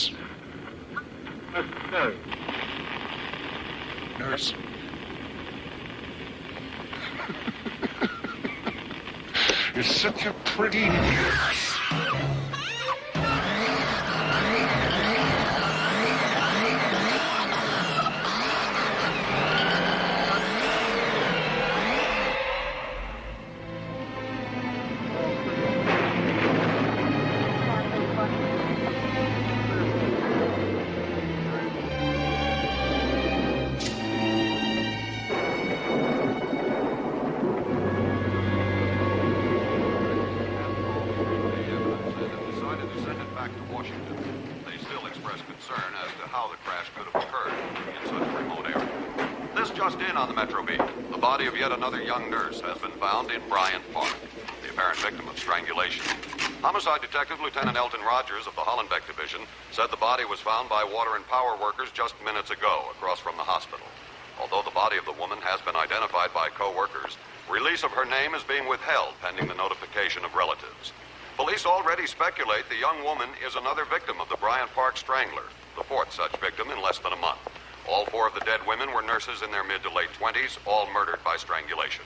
Nurse. No. Nurse. You're such a pretty nurse. Yet another young nurse has been found in Bryant Park, the apparent victim of strangulation. Homicide Detective Lieutenant Elton Rogers of the Hollenbeck Division said the body was found by water and power workers just minutes ago across from the hospital. Although the body of the woman has been identified by co-workers, release of her name is being withheld pending the notification of relatives. Police already speculate the young woman is another victim of the Bryant Park Strangler, the fourth such victim in less than a month. All four of the dead women were nurses in their mid to late 20s, all murdered by strangulation.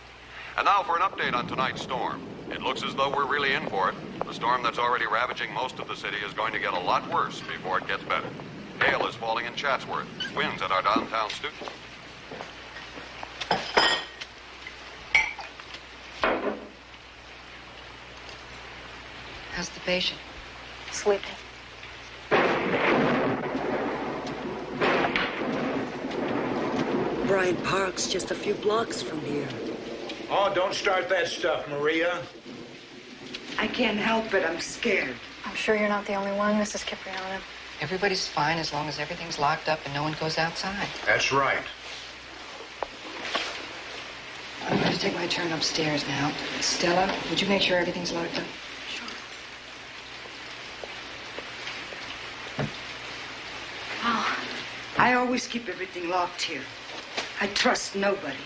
And now for an update on tonight's storm. It looks as though we're really in for it. The storm that's already ravaging most of the city is going to get a lot worse before it gets better. Hail is falling in Chatsworth. Winds at our downtown studio. How's the patient? Sleeping. Bryant Park's just a few blocks from here. Oh, don't start that stuff, Maria. I can't help it. I'm scared. I'm sure you're not the only one, Mrs. Cipriano. Everybody's fine as long as everything's locked up and no one goes outside. That's right. I'm going to take my turn upstairs now. Stella, would you make sure everything's locked up? Sure. Oh, I always keep everything locked here. I trust nobody.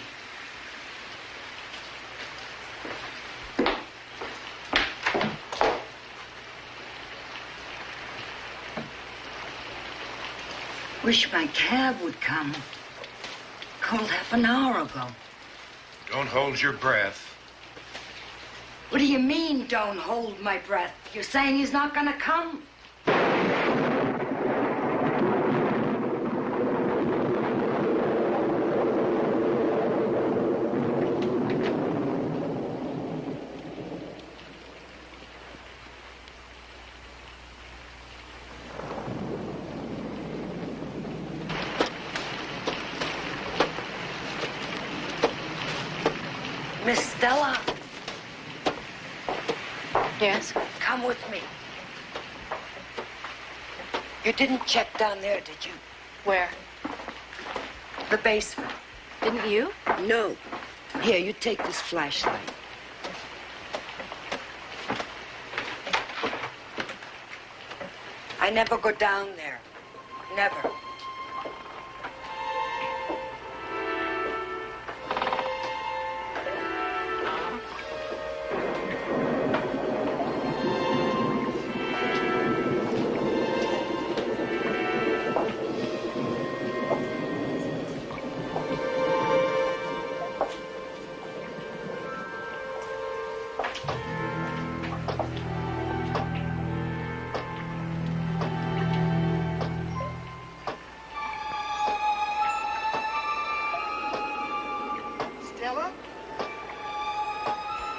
Wish my cab would come. Called half an hour ago. Don't hold your breath. What do you mean, don't hold my breath? You're saying he's not gonna come? Miss Stella. yes? Come with me. You didn't check down there, did you? Where? The basement. Didn't you? No. Here, you take this flashlight. I never go down there. Never.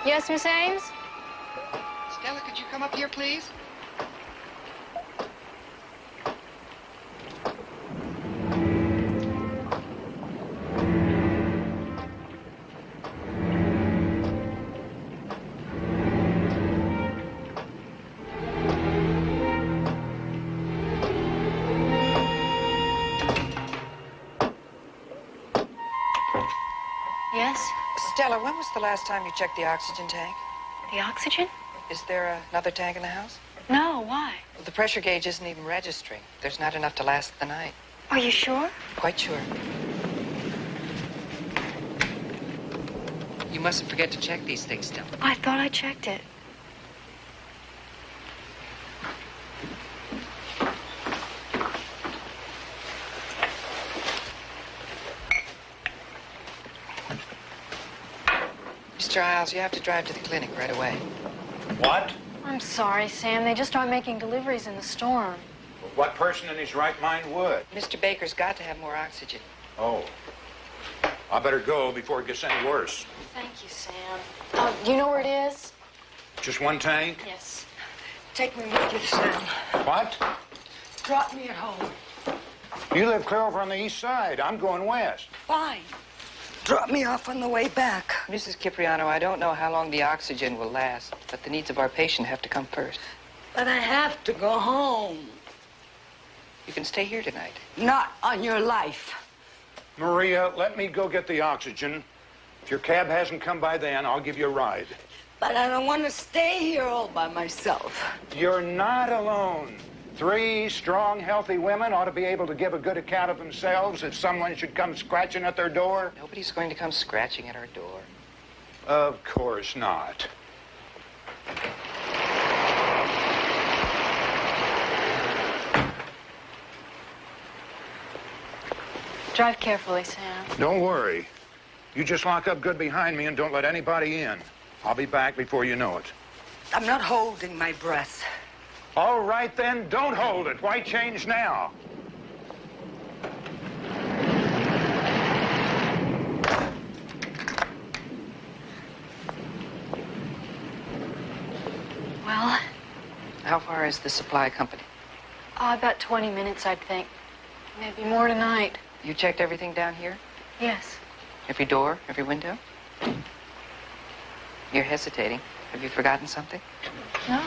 Yes, Miss Ames? Stella, could you come up here, please? Yes? Stella, when was the last time you checked the oxygen tank? The oxygen? Is there another tank in the house? No, why? Well, the pressure gauge isn't even registering. There's not enough to last the night. Are you sure? Quite sure. You mustn't forget to check these things, Stella. I thought I checked it. Miss Giles, you have to drive to the clinic right away. What? I'm sorry, Sam. They just aren't making deliveries in the storm. What person in his right mind would? Mr. Baker's got to have more oxygen. Oh. I better go before it gets any worse. Thank you, Sam. Do you know where it is? Just one tank? Yes. Take me with you, Sam. What? Drop me at home. You live clear over on the east side. I'm going west. Fine. Drop me off on the way back. Mrs. Cipriano, I don't know how long the oxygen will last, but the needs of our patient have to come first. But I have to go home. You can stay here tonight. Not on your life. Maria, let me go get the oxygen. If your cab hasn't come by then, I'll give you a ride. But I don't want to stay here all by myself. You're not alone. 3 strong, healthy women ought to be able to give a good account of themselves if someone should come scratching at their door. Nobody's going to come scratching at our door. Of course not. Drive carefully, Sam. Don't worry. You just lock up good behind me and don't let anybody in. I'll be back before you know it. I'm not holding my breath. All right, then, don't hold it. Why change now? Well, How far is the supply company? about 20 minutes, I'd think. Maybe more tonight. You checked everything down here? Yes. Every door, every window? You're hesitating. Have you forgotten something? No.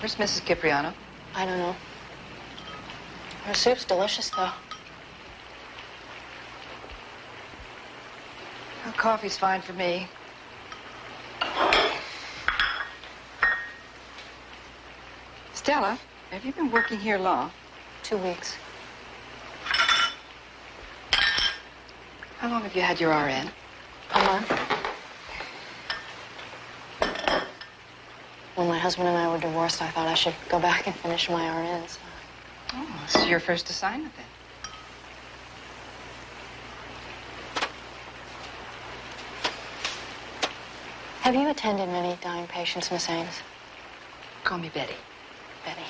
Where's Mrs. Cipriano? I don't know. Her soup's delicious, though. Well, coffee's fine for me. Stella, have you been working here long? 2 weeks. How long have you had your RN? A month. When my husband and I were divorced, I thought I should go back and finish my RNs. Oh, this is your first assignment then. Have you attended many dying patients, Miss Ames? Call me Betty. Betty.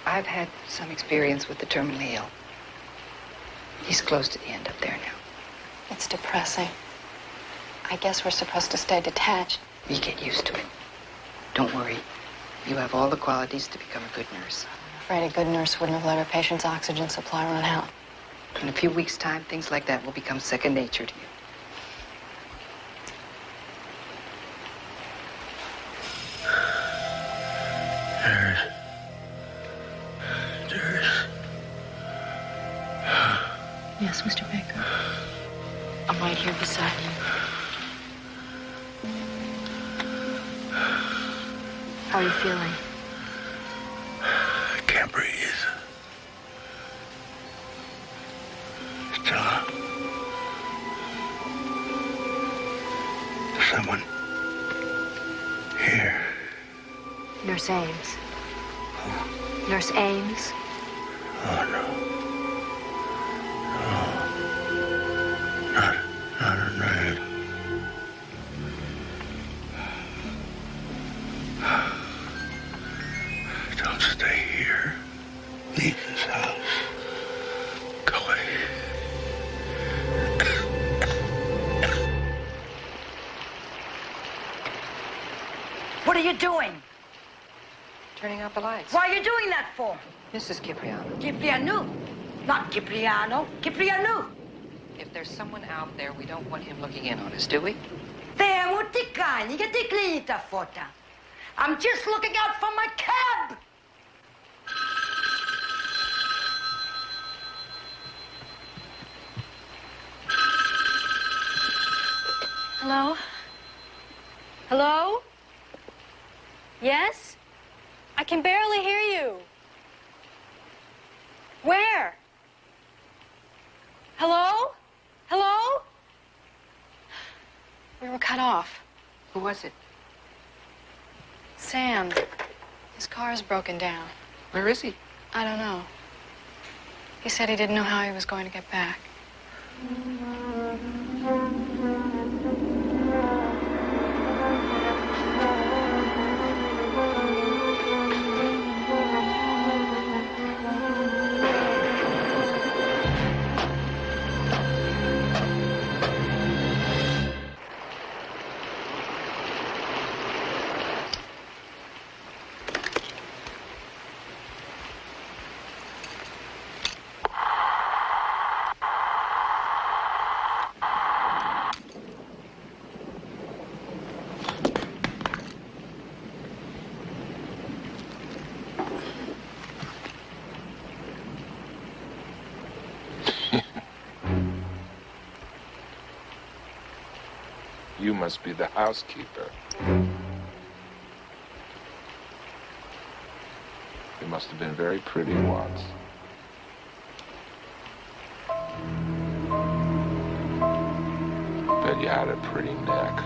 I've had some experience with the terminally ill. He's close to the end up there now. It's depressing. I guess we're supposed to stay detached. You get used to it. Don't worry. You have all the qualities to become a good nurse. I'm afraid a good nurse wouldn't have let her patient's oxygen supply run out. In a few weeks' time, things like that will become second nature to you. Yes, Mr. Baker. I'm right here beside you. How are you feeling? I can't breathe. Stella. There's someone here. Nurse Ames. Nurse Ames. Oh, no. Not a man. Don't stay here. Leave this house. Go away. What are you doing? Turning out the lights. Why are you doing that for? Mrs. Cipriano, Cipriano. Not Cipriano. Cipriano. if there's someone out there, we don't want him looking in on us, do we? Fermo ti cani, che ti clinita fotta. I'm just looking out for my cab. Hello? Hello? Yes? I can barely hear you. Where? Hello? Hello? We were cut off. Who was it? Sam. His car's broken down. Where is he? I don't know. He said he didn't know how he was going to get back. You must be the housekeeper. You must have been very pretty once. Bet you had a pretty neck.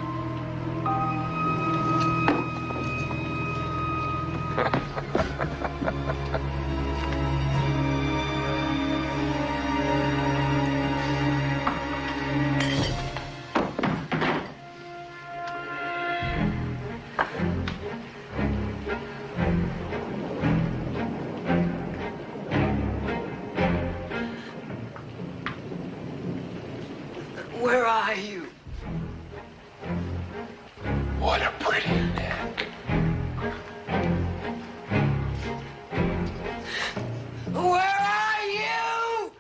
Where are you? What a pretty neck. Where are you?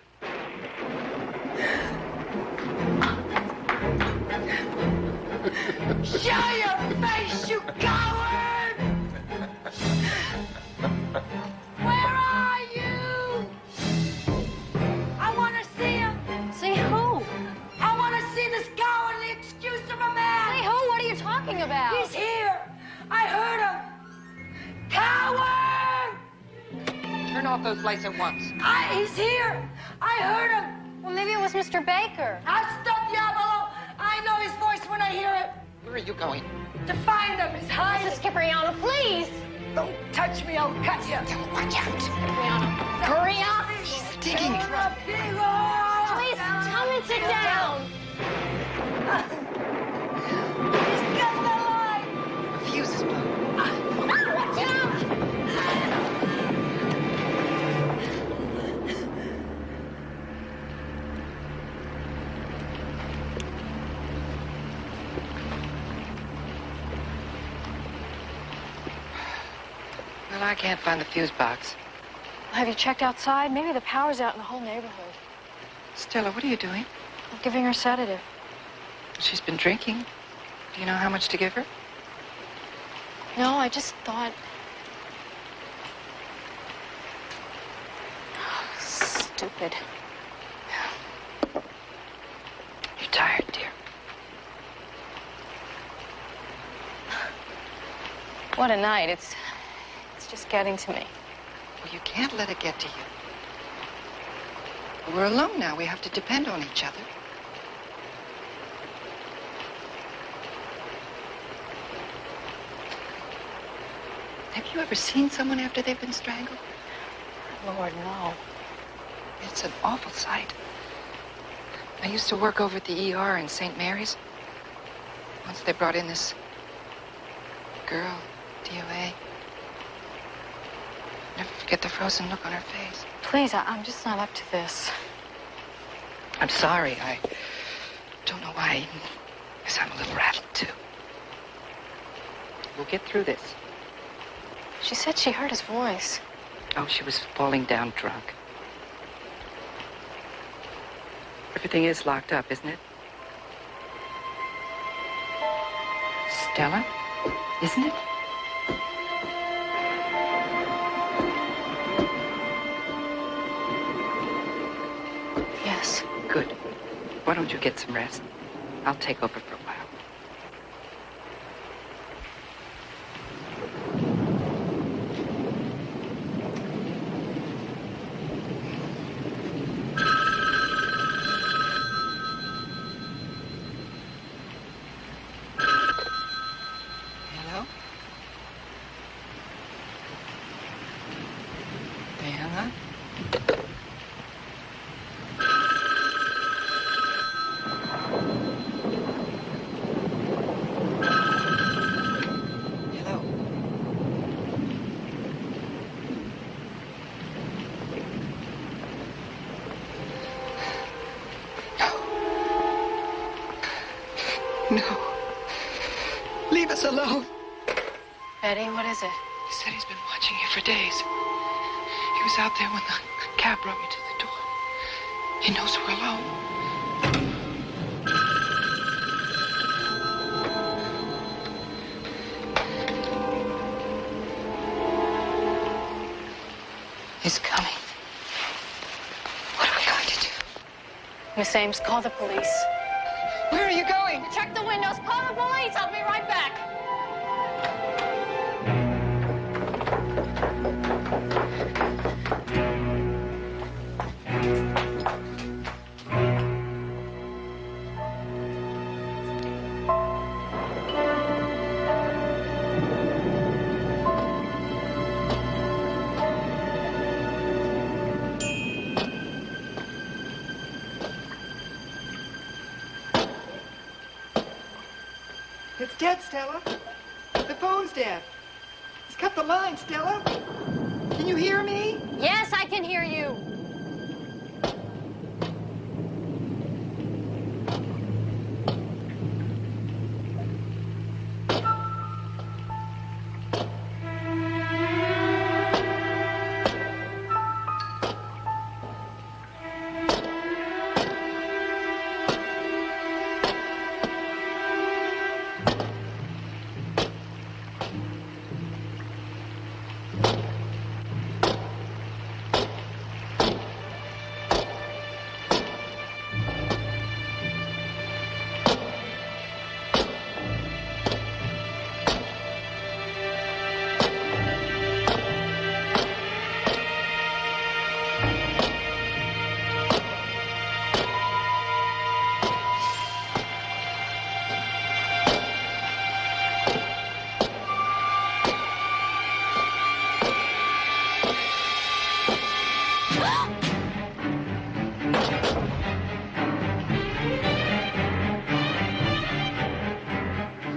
Show your face, you coward! Where are you? I want to see him. See who? I want to see this cowardly excuse of a man. Hey, who? What are you talking about? He's here. I heard him. Coward! Turn off those lights at once. He's here. I heard him. Well, maybe it was Mr. Baker. Hasta diablo. I know his voice when I hear it. Where are you going? To find him. He's hiding. Mrs. Cipriano, please. Don't touch me. I'll cut you. Watch out. Cipriano, hurry up. He's digging. Please, tell me to sit down. He's got the light. The fuse is blown. Watch out. Well, I can't find the fuse box. Have you checked outside? Maybe the power's out in the whole neighborhood. Stella, what are you doing? I'm giving her sedative. She's been drinking. Do you know how much to give her? No, I just thought... Stupid. You're tired, dear. What a night. It's just getting to me. Well, you can't let it get to you. We're alone now. We have to depend on each other. Have you ever seen someone after they've been strangled? Lord, no. It's an awful sight. I used to work over at the ER in St. Mary's. Once they brought in this girl, DOA. Never forget the frozen look on her face. Please, I'm just not up to this. I'm sorry. I don't know why. Guess I'm a little rattled, too. We'll get through this. She said she heard his voice. Oh, she was falling down drunk. Everything is locked up, isn't it? Stella, isn't it? Yes. Good. Why don't you get some rest? I'll take over for a while. Eddie, what is it? He said he's been watching you for days. He was out there when the cab brought me to the door. He knows we're alone. He's coming. What are we going to do? Miss Ames, call the police. Where are you going? Check the windows. Call the police. I'll be right back. It's dead, Stella. The phone's dead. He's cut the line, Stella. Can you hear me? Yes, I can hear you.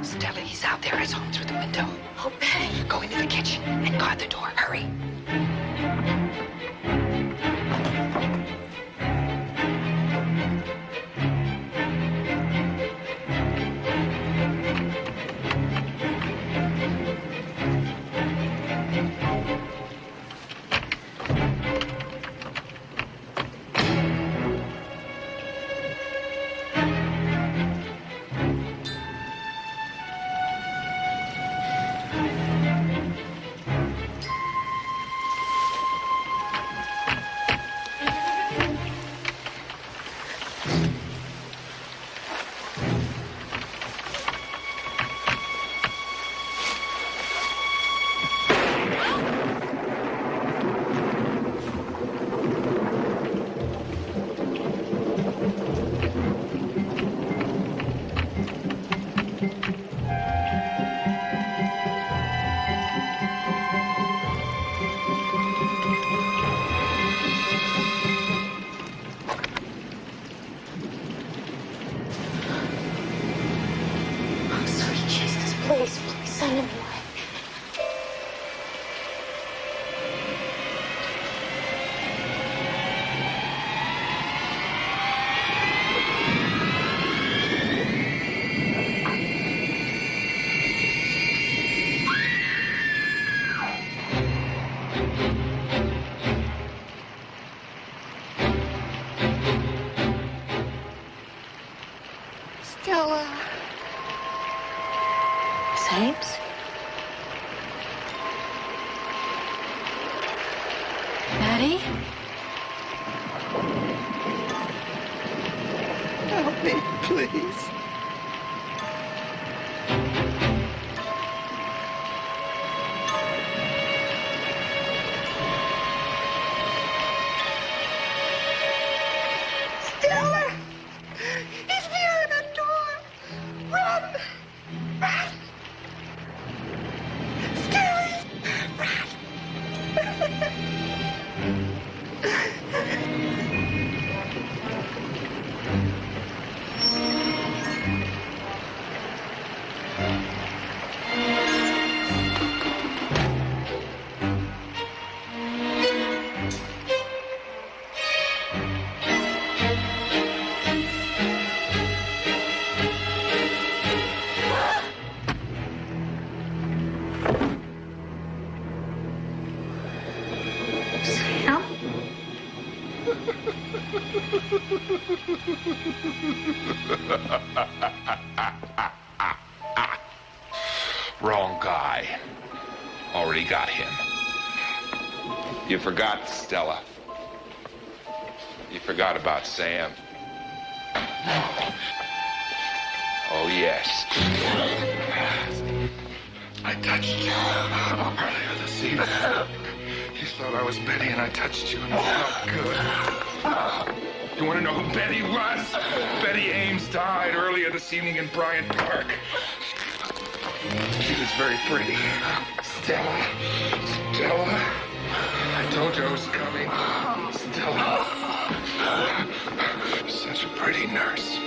Stella, he's out there. He's home through the window. Oh, Betty. Go into the kitchen and guard the door. Hurry. Please, please send him away. Stella. Ames? Betty? Help me, please. Stella! He's near the door! Run! Run! Stella! Run! Wrong guy. Already got him. You forgot Stella. You forgot about Sam. Oh, yes. I touched you earlier this evening. You thought I was Betty and I touched you and it felt good. You want to know who Betty was? Betty Ames died earlier this evening in Bryant Park. She was very pretty. Stella. Stella. I told you I was coming. Stella. Such a pretty nurse.